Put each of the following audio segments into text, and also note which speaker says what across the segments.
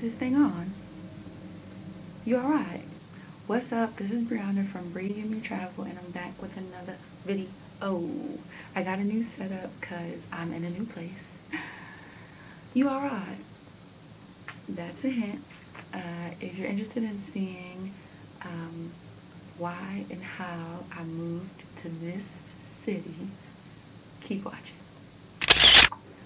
Speaker 1: this thing on? You alright? What's up? This is Brianna from Grad Travel, and I'm back with another video. I got a new setup because I'm in a new place. You alright? That's a hint. If you're interested in seeing why and how I moved to this city, keep watching.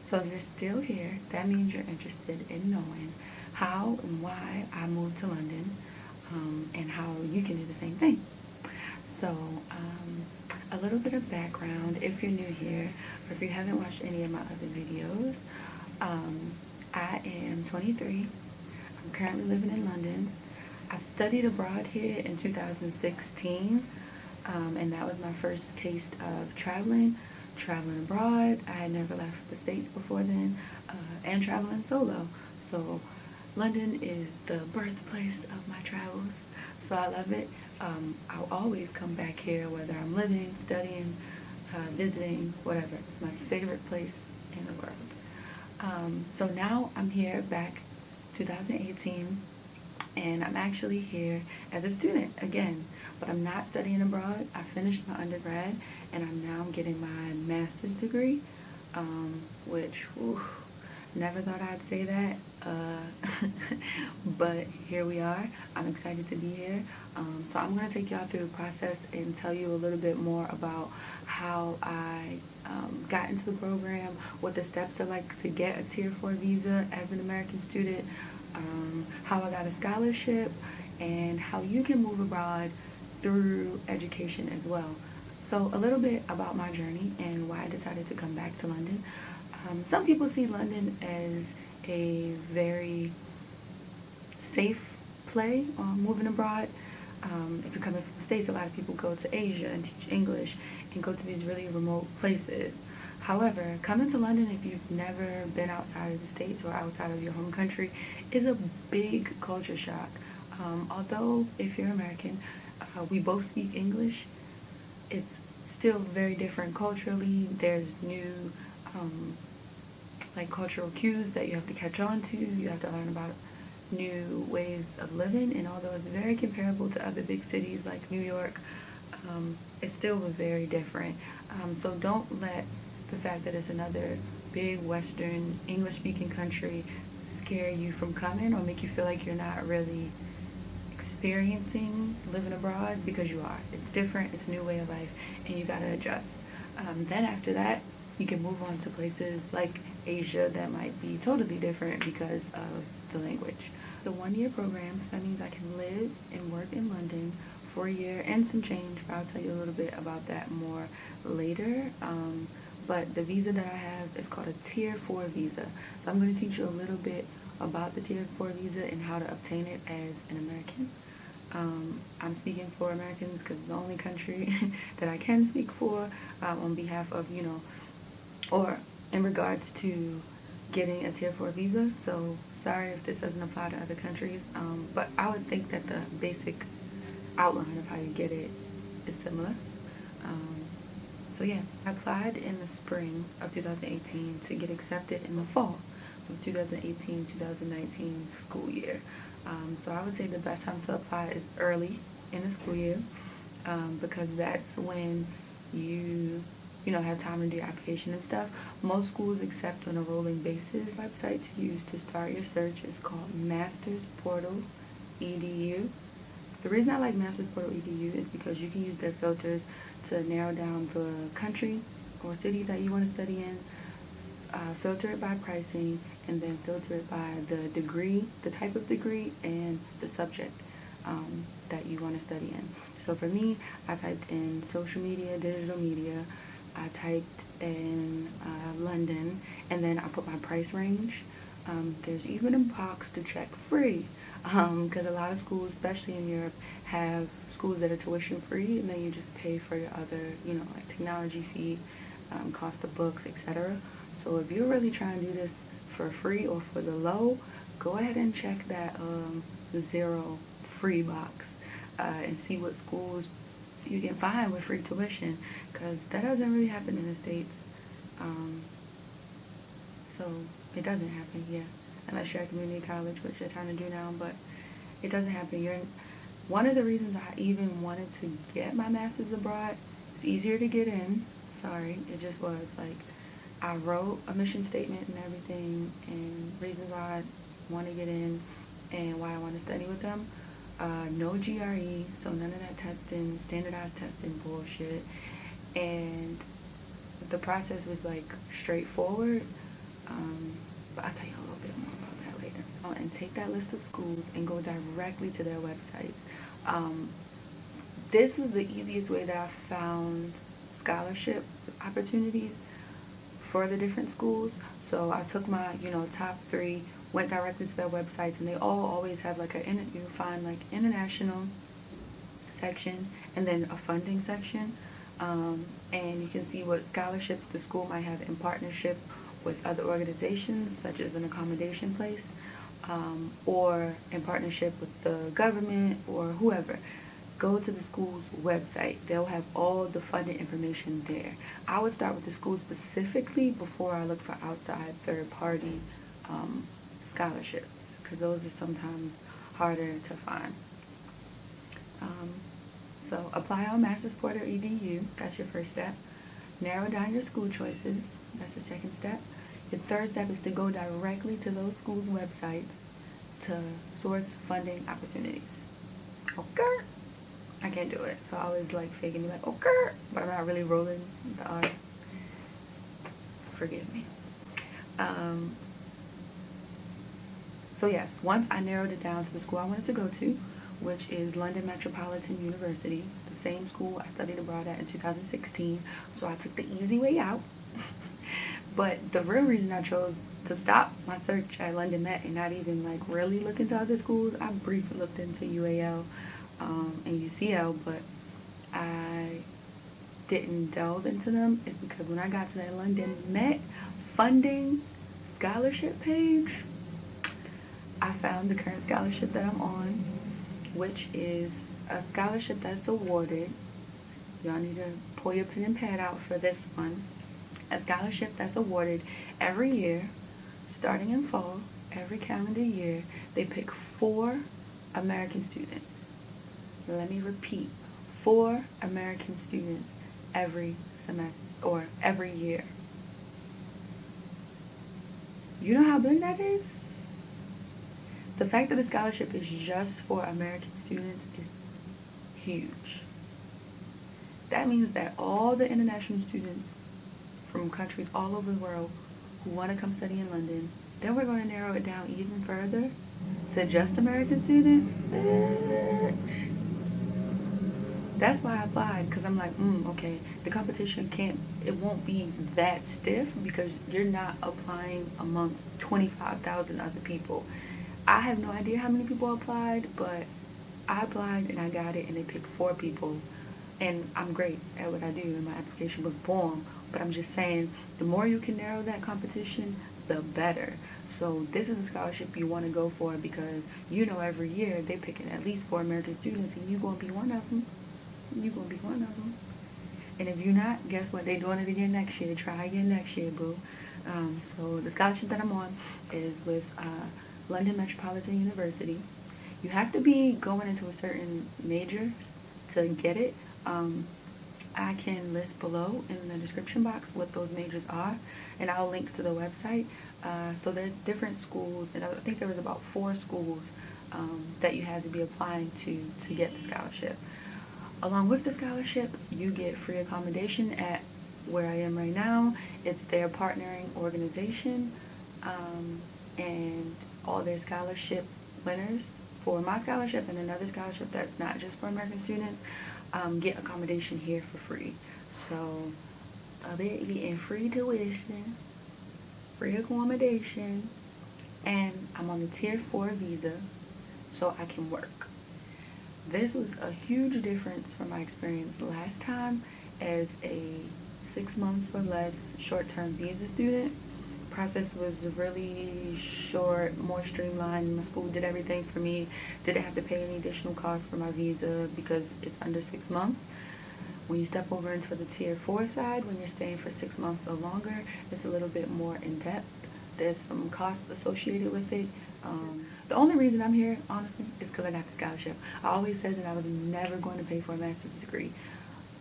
Speaker 1: So if you're still here, that means you're interested in knowing how and why I moved to London, and how you can do the same thing. So a little bit of background if you're new here, or if you haven't watched any of my other videos. I am 23. I'm currently living in London. I studied abroad here in 2016, and that was my first taste of traveling abroad. I had never left the States before then, and traveling solo. So London is the birthplace of my travels, so I love it. I'll always come back here, whether I'm living, studying, visiting, whatever. It's my favorite place in the world. So now I'm here back 2018, and I'm actually here as a student again, but I'm not studying abroad. I finished my undergrad, and I'm now getting my master's degree, which, never thought I'd say that, but here we are. I'm excited to be here. So I'm going to take y'all through the process and tell you a little bit more about how I got into the program, what the steps are like to get a Tier 4 visa as an American student, how I got a scholarship, and how you can move abroad through education as well. So a little bit about my journey and why I decided to come back to London. Some people see London as a very safe play on moving abroad. If you're coming from the States, a lot of people go to Asia and teach English and go to these really remote places. However, coming to London, if you've never been outside of the States or outside of your home country, is a big culture shock. Although, if you're American, we both speak English, it's still very different culturally. There's new cultural cues that you have to catch on to. You have to learn about new ways of living, and although it's very comparable to other big cities like New York, it's still very different. So don't let the fact that it's another big Western English-speaking country scare you from coming or make you feel like you're not really experiencing living abroad, because you are. It's different, it's a new way of life, and you gotta adjust. Then after that, you can move on to places like Asia that might be totally different because of the language. The 1-year program, so that means I can live and work in London for a year and some change, but I'll tell you a little bit about that more later. But the visa that I have is called a Tier 4 visa. So I'm going to teach you a little bit about the Tier 4 visa and how to obtain it as an American. I'm speaking for Americans because it's the only country that I can speak for on behalf of, or in regards to getting a Tier 4 visa. So sorry if this doesn't apply to other countries, but I would think that the basic outline of how you get it is similar. So yeah, I applied in the spring of 2018 to get accepted in the fall of 2018-2019 school year. So I would say the best time to apply is early in the school year, because that's when you have time to do your application and stuff. Most schools accept on a rolling basis. The website to use to start your search is called Masters Portal EDU. The reason I like Masters Portal EDU is because you can use their filters to narrow down the country or city that you want to study in, filter it by pricing, and then filter it by the degree, the type of degree, and the subject that you want to study in. So for me, I typed in social media, digital media. I typed in London, and then I put my price range. There's even a box to check free, because a lot of schools, especially in Europe, have schools that are tuition free, and then you just pay for your other, like technology fee, cost of books, etc. So if you're really trying to do this for free or for the low, go ahead and check that zero free box and see what schools you can find with free tuition, because that doesn't really happen in the States. So it doesn't happen, yeah. unless you're at community college, which they're trying to do now, but it doesn't happen. One of the reasons I even wanted to get my master's abroad, it's easier to get in. Sorry, it just was. Like, I wrote a mission statement and everything, and reasons why I want to get in and why I want to study with them. No GRE, so none of that testing, standardized testing bullshit. And the process was like straightforward. But I'll tell you a little bit more about that later. And take that list of schools and go directly to their websites. This was the easiest way that I found scholarship opportunities for the different schools. So I took my, top 3, went directly to their websites, and they all always have like you find like international section and then a funding section. And you can see what scholarships the school might have in partnership with other organizations, such as an accommodation place, or in partnership with the government or whoever. Go to the school's website. They'll have all the funding information there. I would start with the school specifically before I look for outside third-party scholarships, because those are sometimes harder to find. So apply on mastersporter.edu. That's your first step. Narrow down your school choices. That's the second step. Your third step is to go directly to those schools' websites to source funding opportunities. Okay? I can't do it, so I always like faking me like, okay, but I'm not really rolling the R's. Forgive me. So yes, once I narrowed it down to the school I wanted to go to, which is London Metropolitan University, the same school I studied abroad at in 2016, so I took the easy way out. But the real reason I chose to stop my search at London Met and not even like really look into other schools, I briefly looked into UAL and UCL, but I didn't delve into them, is because when I got to that London Met funding scholarship page, I found the current scholarship that I'm on, which is a scholarship that's awarded. Y'all need to pull your pen and pad out for this one. A scholarship that's awarded every year, starting in fall, every calendar year. They pick 4 American students. Let me repeat, 4 American students every semester or every year. You know how big that is? The fact that the scholarship is just for American students is huge. That means that all the international students from countries all over the world who want to come study in London, then we're going to narrow it down even further to just American students. Bitch. That's why I applied, because I'm like, okay, the competition it won't be that stiff because you're not applying amongst 25,000 other people. I have no idea how many people applied, but I applied and I got it, and they picked 4 people. And I'm great at what I do, and my application was bomb. But I'm just saying, the more you can narrow that competition, the better. So this is a scholarship you want to go for, because every year they're picking at least 4 American students, and you're going to be one of them. You're going to be one of them. And if you're not, guess what? They're doing it again next year. Try again next year, boo. So the scholarship that I'm on is with London Metropolitan University. You have to be going into a certain major to get it. I can list below in the description box what those majors are, and I'll link to the website. So there's different schools, and I think there was about 4 schools that you had to be applying to get the scholarship. Along with the scholarship, you get free accommodation at where I am right now. It's their partnering organization, and all their scholarship winners for my scholarship and another scholarship that's not just for American students get accommodation here for free. So I'll be getting free tuition, free accommodation, and I'm on the Tier 4 visa, so I can work. This was a huge difference from my experience last time as a 6 months or less short-term visa student. Process was really short, more streamlined. My school did everything for me. Didn't have to pay any additional costs for my visa because it's under 6 months. When you step over into the Tier 4 side, when you're staying for 6 months or longer, it's a little bit more in-depth. there's some costs associated with it. The only reason I'm here, honestly, is because I got the scholarship. I always said that I was never going to pay for a master's degree.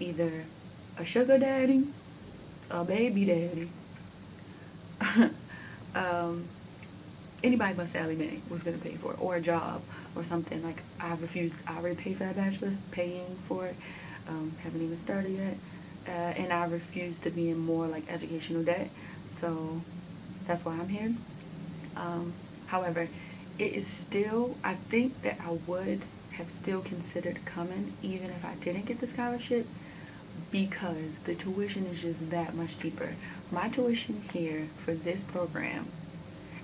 Speaker 1: Either a sugar daddy, a baby daddy, anybody but Sally Mae was going to pay for it, or a job or something. Like, I refused. I already paid for that bachelor, paying for it, haven't even started yet, and I refuse to be in more like educational debt, so that's why I'm here. However, it is still, I think that I would have still considered coming even if I didn't get the scholarship, because the tuition is just that much cheaper. My tuition here for this program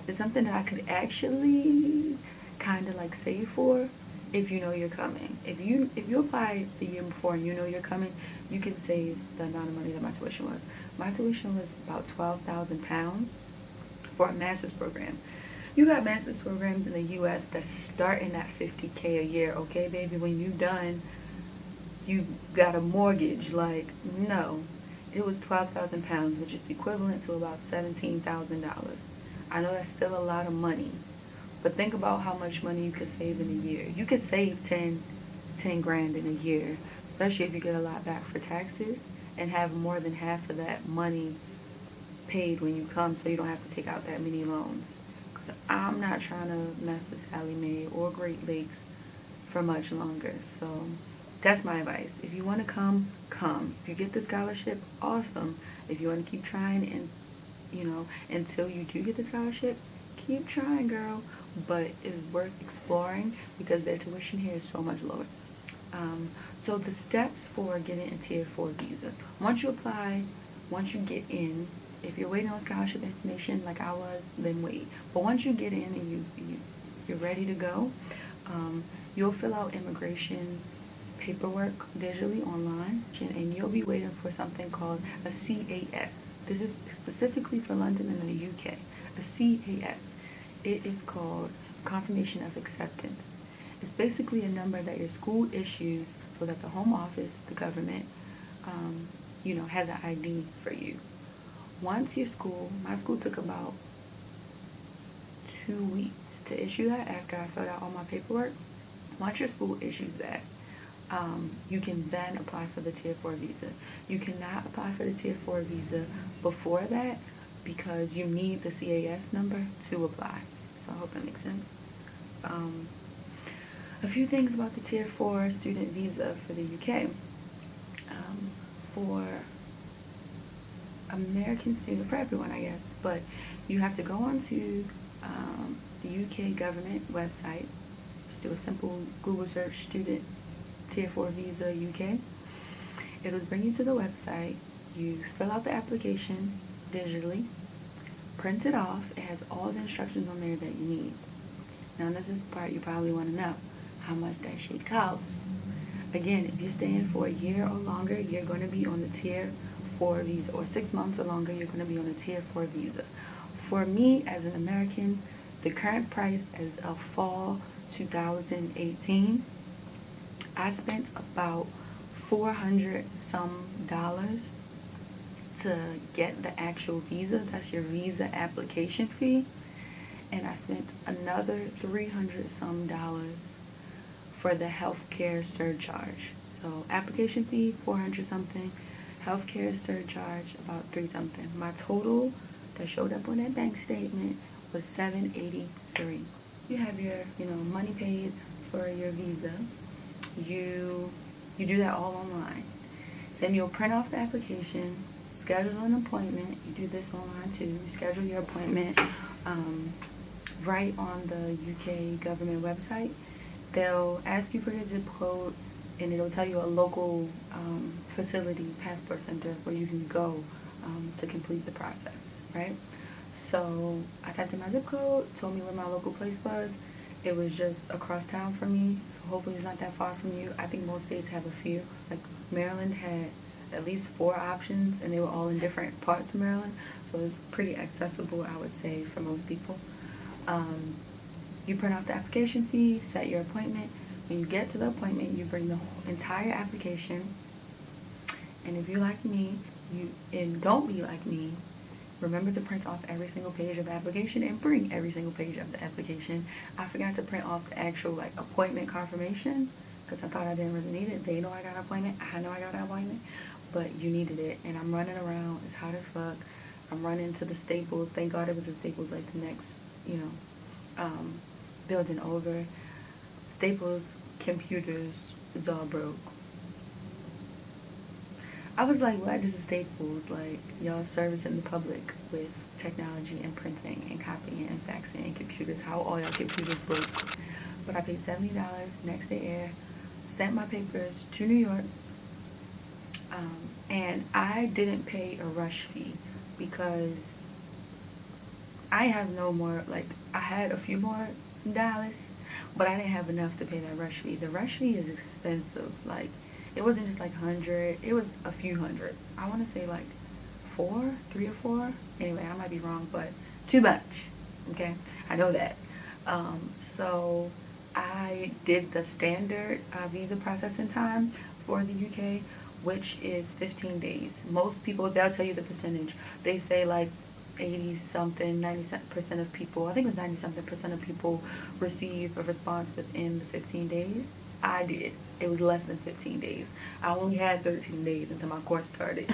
Speaker 1: is something that I could actually kind of like save for if you know you're coming. If you apply the year before and you know you're coming, you can save the amount of money that my tuition was. My tuition was about £12,000 for a master's program. You got master's programs in the U.S. that's starting at $50K a year, okay, baby? When you done, you got a mortgage. Like, no. It was £12,000, which is equivalent to about $17,000. I know that's still a lot of money, but think about how much money you could save in a year. You could save 10 grand in a year, especially if you get a lot back for taxes and have more than half of that money paid when you come, so you don't have to take out that many loans. Because I'm not trying to mess with Sally Mae or Great Lakes for much longer. So that's my advice. If you want to come, come. If you get the scholarship, awesome. If you want to keep trying and, until you do get the scholarship, keep trying, girl. But it's worth exploring because their tuition here is so much lower. So the steps for getting a Tier 4 visa. Once you apply, once you get in, if you're waiting on scholarship information like I was, then wait. But once you get in and you're ready to go, you'll fill out immigration paperwork digitally online, and you'll be waiting for something called a CAS. This is specifically for London and the UK. A CAS. It is called Confirmation of Acceptance. It's basically a number that your school issues so that the Home Office, the government, has an ID for you. Once my school took about 2 weeks to issue that after I filled out all my paperwork. Once your school issues that, you can then apply for the Tier 4 visa. You cannot apply for the Tier 4 visa before that because you need the CAS number to apply. So I hope that makes sense. A few things about the Tier 4 student visa for the UK. For American student, for everyone I guess, but you have to go onto the UK government website. Just do a simple Google search, student Tier 4 visa UK. It'll bring you to the website. You fill out the application digitally, print it off. It has all the instructions on there that you need. Now this is the part you probably want to know, how much that shit costs. Again, if you're staying for a year or longer, you're going to be on the Tier 4 visa, or 6 months or longer, you're going to be on a Tier 4 visa. For me, as an American, the current price as of fall 2018, I spent about $400 some to get the actual visa. That's your visa application fee. And I spent another $300 some for the healthcare surcharge. So application fee, 400 something. Healthcare surcharge, about 3 something. My total that showed up on that bank statement was $783. You have your, money paid for your visa. You do that all online. Then you'll print off the application, schedule an appointment. You do this online too. You schedule your appointment right on the UK government website. They'll ask you for your zip code, and it'll tell you a local facility, passport center, where you can go to complete the process, right? So I typed in my zip code, told me where my local place was. It was just across town from me, so hopefully it's not that far from you. I think most states have a few. Like Maryland had at least 4 options, and they were all in different parts of Maryland, so it's pretty accessible, I would say, for most people. You print off the application fee, set your appointment. When you get to the appointment, you bring the entire application. And if you're like me, and don't be like me, remember to print off every single page of the application and bring every single page of the application. I forgot to print off the actual like appointment confirmation because I thought I didn't really need it. They know I got an appointment. I know I got an appointment, but you needed it. And I'm running around. It's hot as fuck. I'm running to the Staples. Thank God it was a Staples like the next, building over. Staples computers is all broke. I was like, why does the Staples, like, y'all servicing the public with technology and printing and copying and faxing and computers? How all y'all computers broke? But I paid $70 next day air, sent my papers to New York, and I didn't pay a rush fee because I have no more, like, I had a few more dollars, but I didn't have enough to pay that rush fee. The rush fee is expensive. Like, it wasn't just like 100, it was a few hundreds. I want to say like 3 or 4. Anyway, I might be wrong, but too much. Okay, I know that. So I did the standard visa processing time for the UK, which is 15 days. Most people, they'll tell you the percentage. They say like 80-something, 90% of people, I think it was 90-something percent of people receive a response within the 15 days. I did. It was less than 15 days. I only had 13 days until my course started.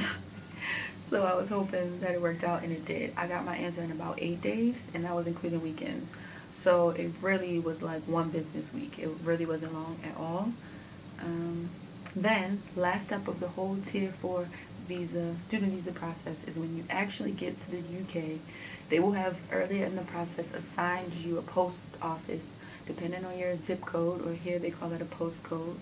Speaker 1: So I was hoping that it worked out, and it did. I got my answer in about 8 days, and that was including weekends. So it really was like one business week. It really wasn't long at all. Then, last step of the whole Tier 4 visa, student visa process is when you actually get to the UK, they will have earlier in the process assigned you a post office depending on your zip code, or here they call it a postcode.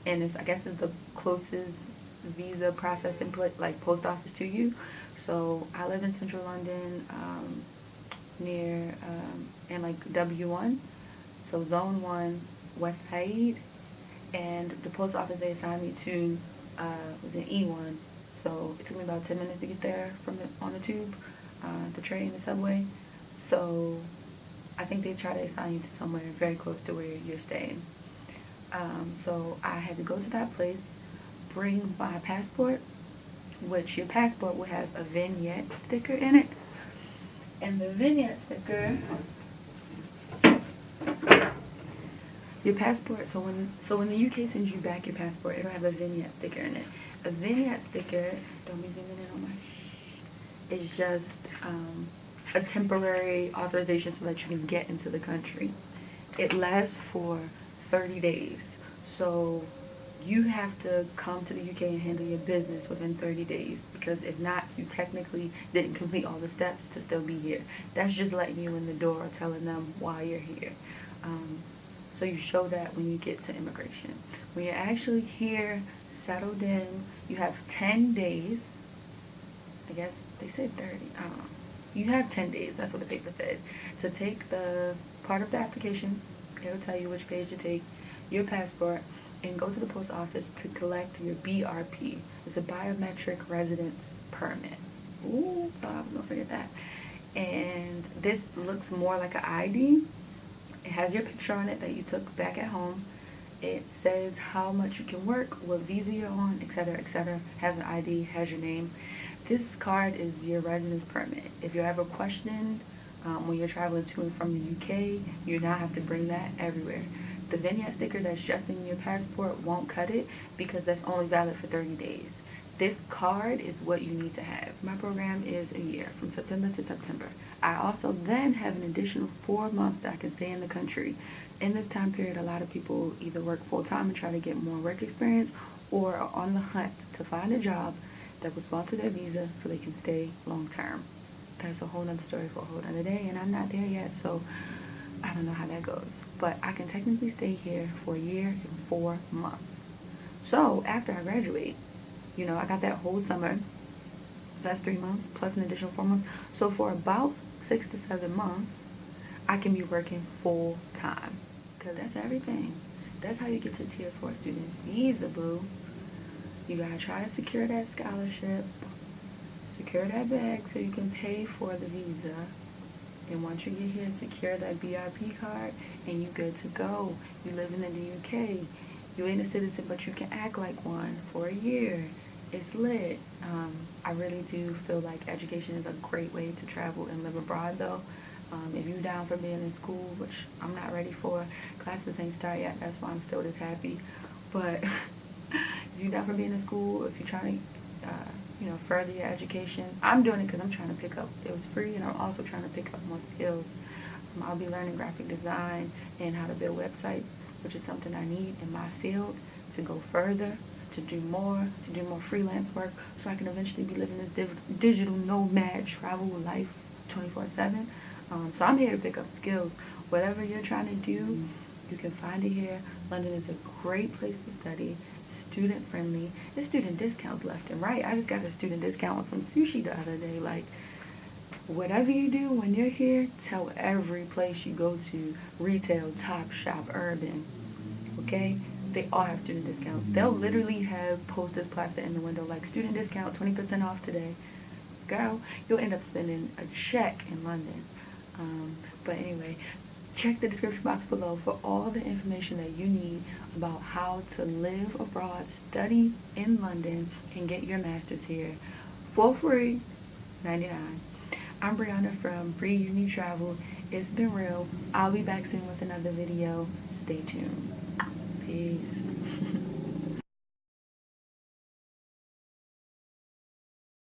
Speaker 1: And I guess it's the closest visa processing like post office to you. So I live in central London, near in like W1, so Zone 1, West Side, and the post office they assigned me to was in E1. So it took me about 10 minutes to get there on the tube, the train, the subway. So I think they try to assign you to somewhere very close to where you're staying. So I had to go to that place, bring my passport, which your passport will have a vignette sticker in it. And the vignette sticker, your passport, so when the UK sends you back your passport, it'll have a vignette sticker in it. A vignette sticker, don't be zooming in on my, it's just a temporary authorization so that you can get into the country. It lasts for 30 days. So you have to come to the UK and handle your business within 30 days, because if not, you technically didn't complete all the steps to still be here. That's just letting you in the door or telling them why you're here. So you show that when you get to immigration. When you're actually here, settled in, you have 10 days. I guess they said 30, I don't know. You have 10 days, that's what the paper said, to take the part of the application. It'll tell you which page to take, your passport, and go to the post office to collect your BRP. It's a biometric residence permit. Ooh, thought I was gonna forget that. And this looks more like an ID. It has your picture on it that you took back at home. It says how much you can work, what visa you're on, etc., etc. Has an ID, has your name. This card is your residence permit. If you're ever questioned when you're traveling to and from the UK, you now have to bring that everywhere. The vignette sticker that's just in your passport won't cut it because that's only valid for 30 days. This card is what you need to have. My program is a year, from September to September. I also then have an additional 4 months that I can stay in the country. In this time period, a lot of people either work full-time and try to get more work experience, or are on the hunt to find a job that will sponsor their visa so they can stay long-term. That's a whole nother story for a whole nother day, and I'm not there yet, so I don't know how that goes. But I can technically stay here for a year and 4 months. So after I graduate, I got that whole summer. So that's 3 months plus an additional 4 months. So for about 6 to 7 months, I can be working full time. Because that's everything. That's how you get your Tier 4 student visa, boo. You gotta try to secure that scholarship, secure that bag so you can pay for the visa. And once you get here, secure that BRP card, and you good to go. You living in the UK. You ain't a citizen, but you can act like one for a year. it's lit. I really do feel like education is a great way to travel and live abroad, though. If you're down for being in school, which I'm not ready for, classes ain't started yet, that's why I'm still this happy. But if you're down for being in school, if you're trying to, further your education, I'm doing it because I'm trying to pick up. It was free, and I'm also trying to pick up more skills. I'll be learning graphic design and how to build websites, which is something I need in my field to go further, to do more freelance work, so I can eventually be living this digital nomad travel life 24/7. So I'm here to pick up skills. Whatever you're trying to do, you can find it here. London is a great place to study, student friendly. There's student discounts left and right. I just got a student discount on some sushi the other day. Like, whatever you do when you're here, tell every place you go to, retail, Top Shop, Urban, okay? They all have student discounts. They'll literally have posters plastered in the window like student discount, 20% off today. Girl, you'll end up spending a check in London. But anyway, check the description box below for all the information that you need about how to live abroad, study in London, and get your master's here for free, 99. I'm Brianna from Bree Uni Travel. It's been real. I'll be back soon with another video. Stay tuned. Peace.